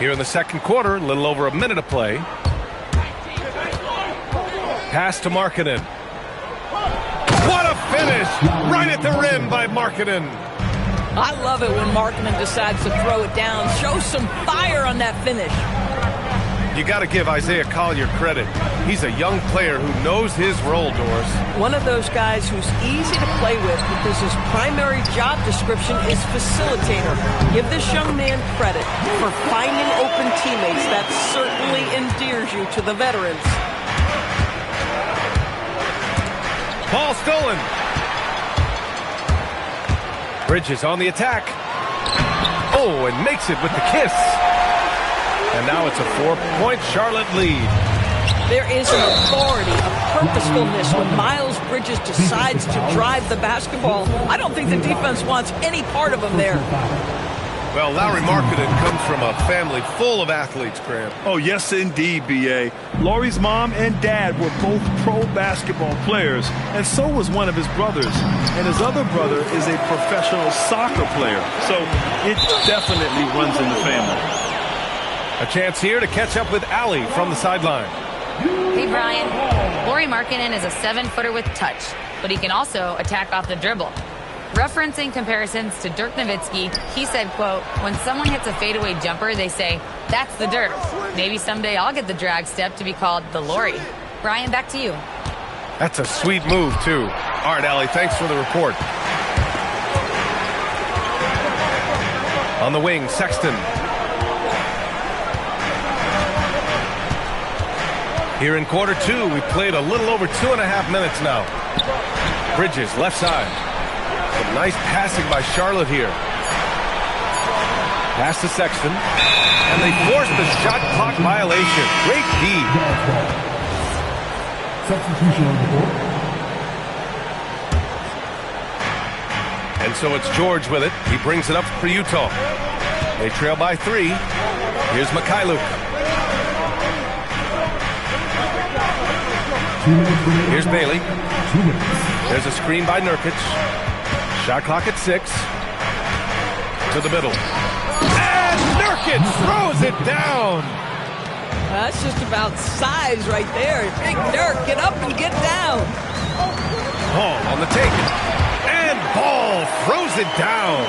Here in the second quarter, a little over a minute of play. Pass to Markkanen. What a finish! Right at the rim by Markkanen. I love it when Markkanen decides to throw it down. Show some fire on that finish. You got to give Isaiah Collier credit. He's a young player who knows his role, Doris. One of those guys who's easy to play with because his primary job description is facilitator. Give this young man credit for finding open teammates. That certainly endears you to the veterans. Ball stolen. Bridges on the attack. Oh, and makes it with the kiss. And now it's a 4-point Charlotte lead. There is an authority, a purposefulness when Miles Bridges decides to drive the basketball. I don't think the defense wants any part of him there. Well, Lauri Markkanen comes from a family full of athletes, Graham. Oh, yes, indeed, B.A. Lauri's mom and dad were both pro basketball players, and so was one of his brothers. And his other brother is a professional soccer player. So it definitely runs in the family. A chance here to catch up with Allie from the sideline. Hey, Brian. Lauri Markkanen is a 7-footer with touch, but he can also attack off the dribble. Referencing comparisons to Dirk Nowitzki, he said, quote, when someone hits a fadeaway jumper, they say, that's the Dirk. Maybe someday I'll get the drag step to be called the Lauri. Brian, back to you. That's a sweet move, too. All right, Allie, thanks for the report. On the wing, Sexton. Here in quarter two, we played a little over 2.5 minutes now. Bridges, left side. Some nice passing by Charlotte here. Pass to Sexton. And they force the shot clock violation. Great D. Substitution on the board. And so it's George with it. He brings it up for Utah. They trail by 3. Here's Mykhailiuk. Here's Bailey. There's a screen by Nurkic. Shot clock at 6. To the middle. And Nurkic throws it down. That's just about size right there. Big Dirk, get up and get down. Hall on the take. And Ball throws it down.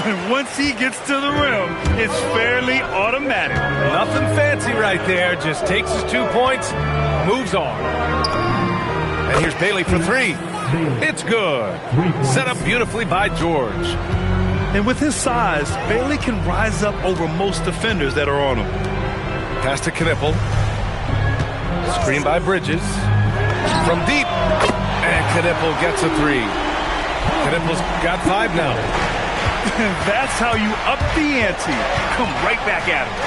And once he gets to the rim, it's fairly automatic. Nothing fancy right there. Just takes his 2 points, moves on. And here's Bailey for 3. It's good. Set up beautifully by George. And with his size, Bailey can rise up over most defenders that are on him. Pass to Knippel. Screen by Bridges. From deep. And Knippel gets a 3. Knippel's got 5 now. That's how you up the ante. Come right back at him.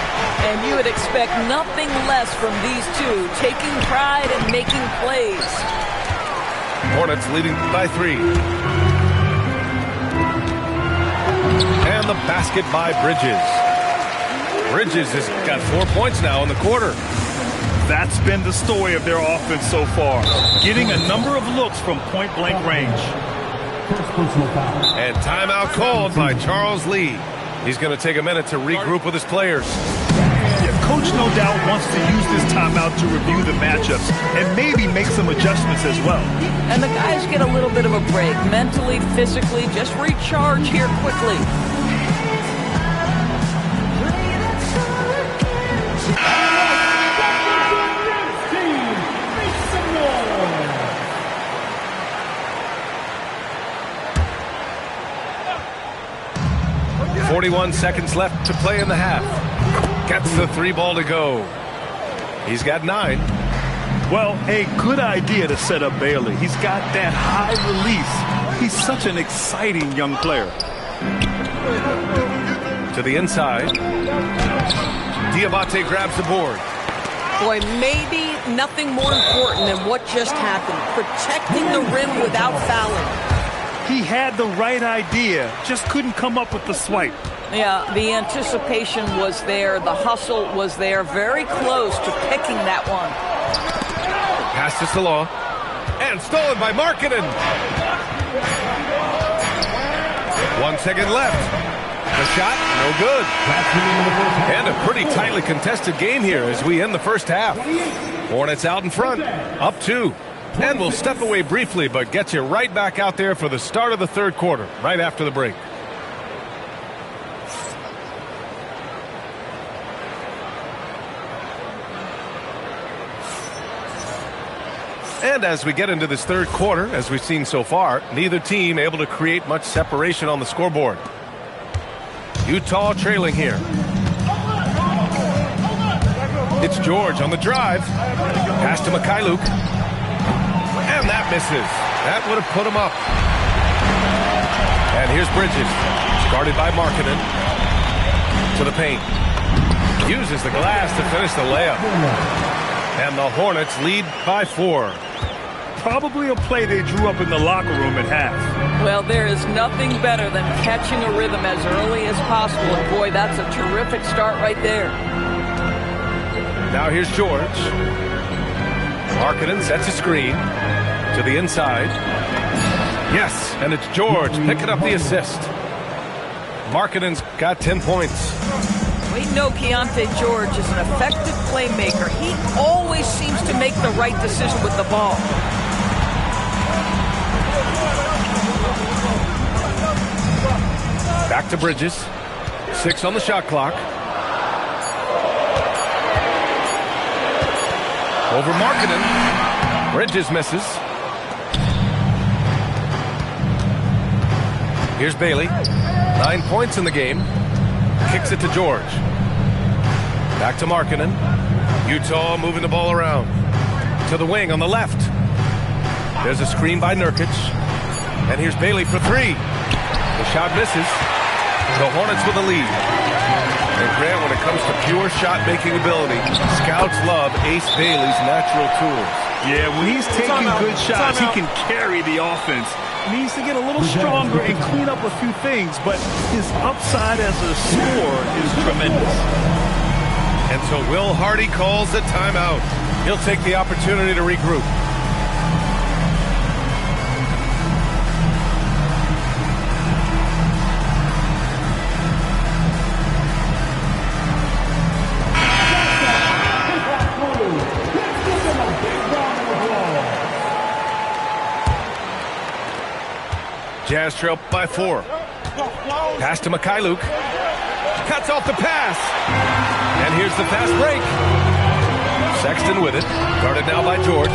And you would expect nothing less from these two, taking pride and making plays. Hornets leading by 3. And the basket by Bridges. Bridges has got 4 points now in the quarter. That's been the story of their offense so far. Getting a number of looks from point-blank range. And timeout called by Charles Lee. He's going to take a minute to regroup with his players. Yeah, Coach no doubt wants to use this timeout to review the matchups and maybe make some adjustments as well. And the guys get a little bit of a break, mentally, physically, just recharge here quickly. .41 seconds left to play in the half. Gets the 3 ball to go. He's got 9. Well, a good idea to set up Bailey. He's got that high release. He's such an exciting young player. To the inside. Diabate grabs the board. Boy, maybe nothing more important than what just happened. Protecting the rim without fouling. He had the right idea, just couldn't come up with the swipe. Yeah, the anticipation was there. The hustle was there. Very close to picking that one. Pass to Salah. And stolen by Markkanen. 1 second left. The shot, no good. And a pretty tightly contested game here as we end the first half. Hornets out in front, up 2. And we'll step away briefly, but get you right back out there for the start of the third quarter, right after the break. And as we get into this third quarter, as we've seen so far, neither team able to create much separation on the scoreboard. Utah trailing here. It's George on the drive. Pass to Mykhailiuk. And that misses. That would have put him up. And here's Bridges. Guarded by Markkanen. To the paint. Uses the glass to finish the layup. And the Hornets lead by 4. Probably a play they drew up in the locker room at half. Well, there is nothing better than catching a rhythm as early as possible. And boy, that's a terrific start right there. Now here's George. Markkanen sets a screen to the inside. Yes, and it's George picking up the assist. Markkanen's got 10 points. We know Keyonte George is an effective playmaker. He always seems to make the right decision with the ball. Back to Bridges. 6 on the shot clock. Over Markkanen. Bridges misses. Here's Bailey. 9 points in the game. Kicks it to George. Back to Markkanen. Utah moving the ball around. To the wing on the left. There's a screen by Nurkic. And here's Bailey for 3. The shot misses. The Hornets with the lead. And Grant, when it comes to pure shot-making ability, scouts love Ace Bailey's natural tools. Yeah, when he's taking good shots, he can carry the offense. He needs to get a little stronger and clean up a few things, but his upside as a scorer is tremendous. And so Will Hardy calls the timeout. He'll take the opportunity to regroup. Jazz trail by 4. Pass to Mykhailiuk. Cuts off the pass. And here's the fast break. Sexton with it. Guarded now by George.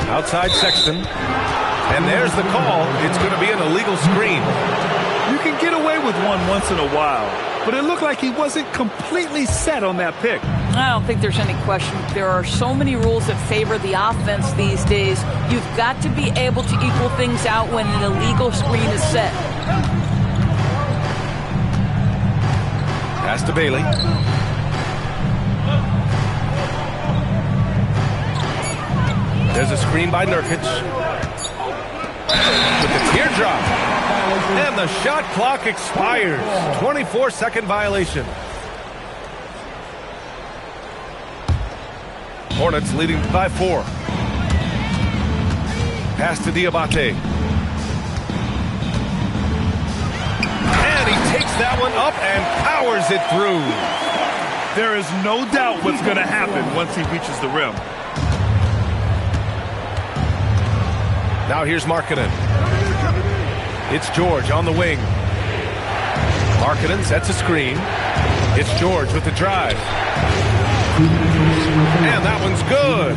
Outside Sexton. And there's the call. It's going to be an illegal screen. You can get away with one once in a while, but it looked like he wasn't completely set on that pick. I don't think there's any question. There are so many rules that favor the offense these days. You've got to be able to equal things out when an illegal screen is set. Pass to Bailey. There's a screen by Nurkic. With the teardrop. And the shot clock expires. 24-second violation. Hornets leading by 4. Pass to Diabate. And he takes that one up and powers it through. There is no doubt what's going to happen once he reaches the rim. Now here's Markkanen. It's George on the wing. Markkanen sets a screen. It's George with the drive. And that one's good.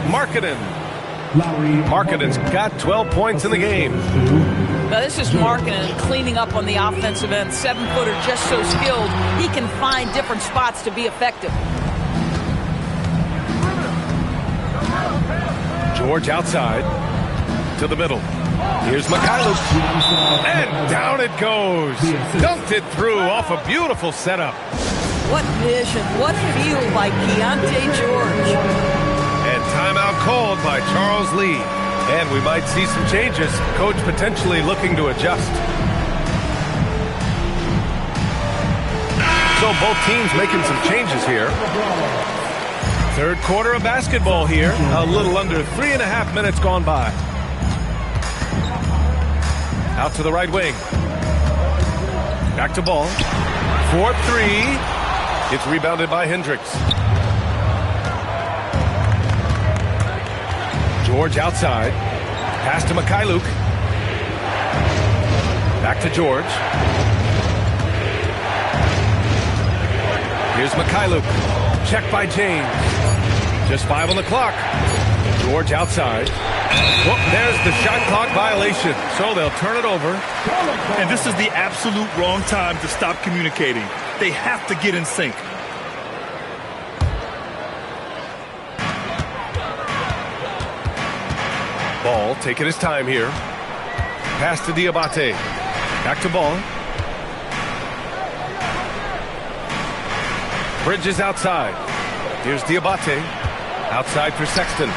Markkanen's got 12 points in the game. Now this is Markkanen cleaning up on the offensive end. 7-footer, just so skilled. He can find different spots to be effective. George outside to the middle. Here's Mykhailiuk. And down it goes. Dunked it through off a beautiful setup. What vision, what feel by Keyonte George. And timeout called by Charles Lee. And we might see some changes. Coach potentially looking to adjust. So both teams making some changes here. Third quarter of basketball here. A little under 3.5 minutes gone by. Out to the right wing. Back to Ball. 4-3. It's rebounded by Hendricks. George outside. Pass to Mikhailuk. Back to George. Here's Mikhailuk. Check by James. Just 5 on the clock. George outside. Well, there's the shot clock violation. So they'll turn it over. And this is the absolute wrong time to stop communicating. They have to get in sync. Ball taking his time here. Pass to Diabate. Back to Ball. Bridges outside. Here's Diabate. Outside for Sexton.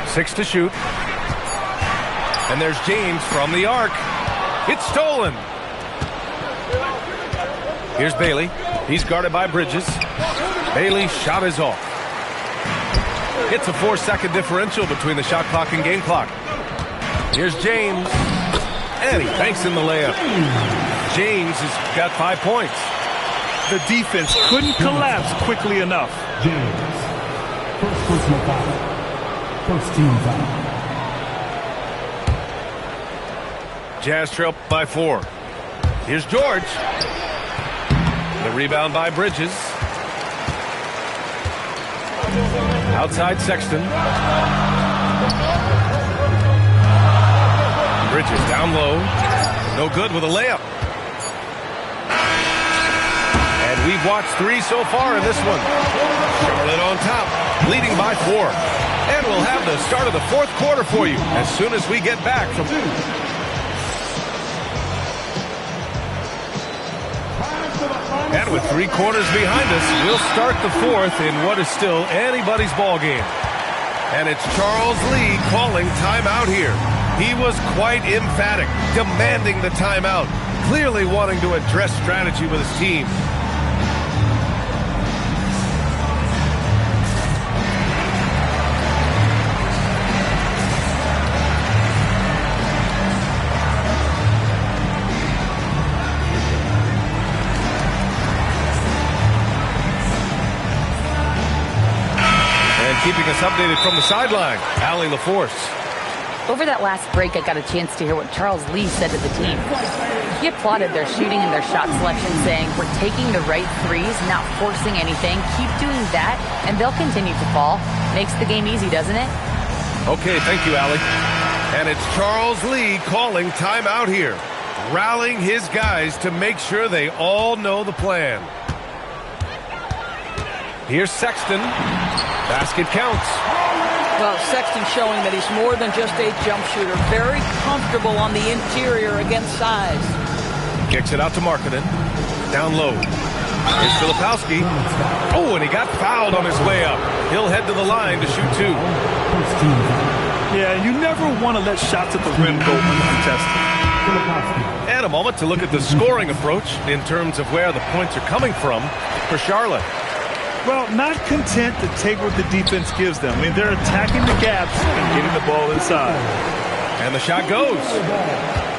6 to shoot. And there's James from the arc. It's stolen. Here's Bailey. He's guarded by Bridges. Bailey's shot is off. It's a 4-second differential between the shot clock and game clock. Here's James. And he banks in the layup. James has got 5 points. The defense couldn't collapse quickly enough. James. First personal foul. First team foul. Jazz trail by 4. Here's George. The rebound by Bridges. Outside Sexton. Bridges down low. No good with a layup. And we've watched 3 so far in this one. Charlotte on top, leading by 4. And we'll have the start of the 4th quarter for you as soon as we get back from... And with 3 quarters behind us, we'll start the 4th in what is still anybody's ball game. And it's Charles Lee calling timeout here. He was quite emphatic, demanding the timeout, clearly wanting to address strategy with his team. Keeping us updated from the sideline, Allie LaForce. Over that last break, I got a chance to hear what Charles Lee said to the team. He applauded their shooting and their shot selection, saying, "We're taking the right threes, not forcing anything. Keep doing that, and they'll continue to fall." Makes the game easy, doesn't it? Okay, thank you, Allie. And it's Charles Lee calling timeout here, rallying his guys to make sure they all know the plan. Here's Sexton. Basket counts. Well, Sexton showing that he's more than just a jump shooter. Very comfortable on the interior against size. Kicks it out to Markkanen. Down low. Here's Filipowski. Oh, and he got fouled on his way up. He'll head to the line to shoot 2. Yeah, you never want to let shots at the rim go uncontested. And a moment to look at the scoring approach in terms of where the points are coming from for Charlotte. Well, not content to take what the defense gives them. I mean, they're attacking the gaps and getting the ball inside. And the shot goes.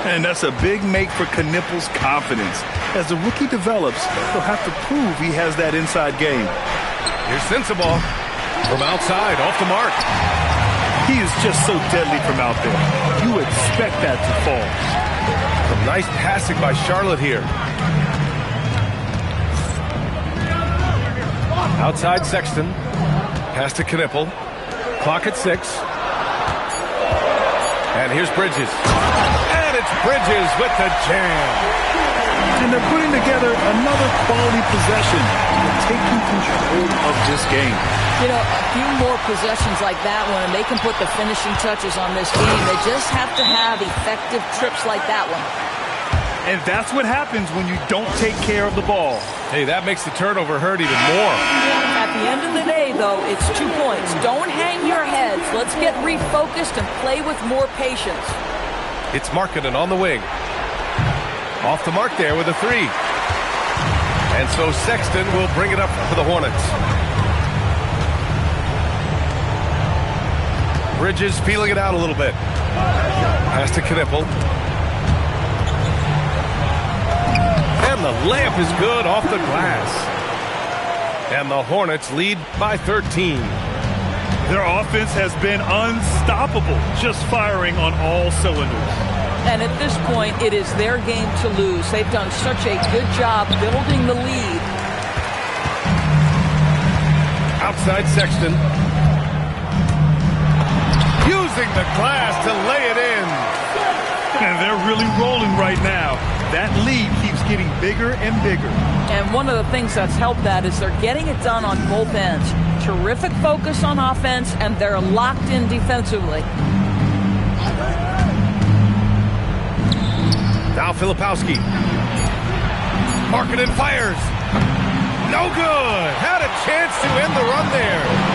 And that's a big make for Knippel's confidence. As the rookie develops, he'll have to prove he has that inside game. Here's Sensabaugh from outside, off the mark. He is just so deadly from out there. You expect that to fall. Some nice passing by Charlotte here. Outside Sexton. Pass to Knippel. Clock at 6. And here's Bridges. And it's Bridges with the jam. And they're putting together another quality possession, taking control of this game. You know, a few more possessions like that one, and they can put the finishing touches on this game. They just have to have effective trips like that one. And that's what happens when you don't take care of the ball. Hey, that makes the turnover hurt even more. At the end of the day, though, it's 2 points. Don't hang your heads. Let's get refocused and play with more patience. It's Markkanen on the wing. Off the mark there with a 3. And so Sexton will bring it up for the Hornets. Bridges feeling it out a little bit. Pass to Knippel. And the layup is good off the glass. And the Hornets lead by 13. Their offense has been unstoppable, just firing on all cylinders. And at this point, it is their game to lose. They've done such a good job building the lead. Outside Sexton. Using the glass to lay it in. And they're really rolling right now. That lead keeps getting bigger and bigger. And one of the things that's helped that is they're getting it done on both ends. Terrific focus on offense, and they're locked in defensively. Now Filipowski. Markkanen fires. No good. Had a chance to end the run there.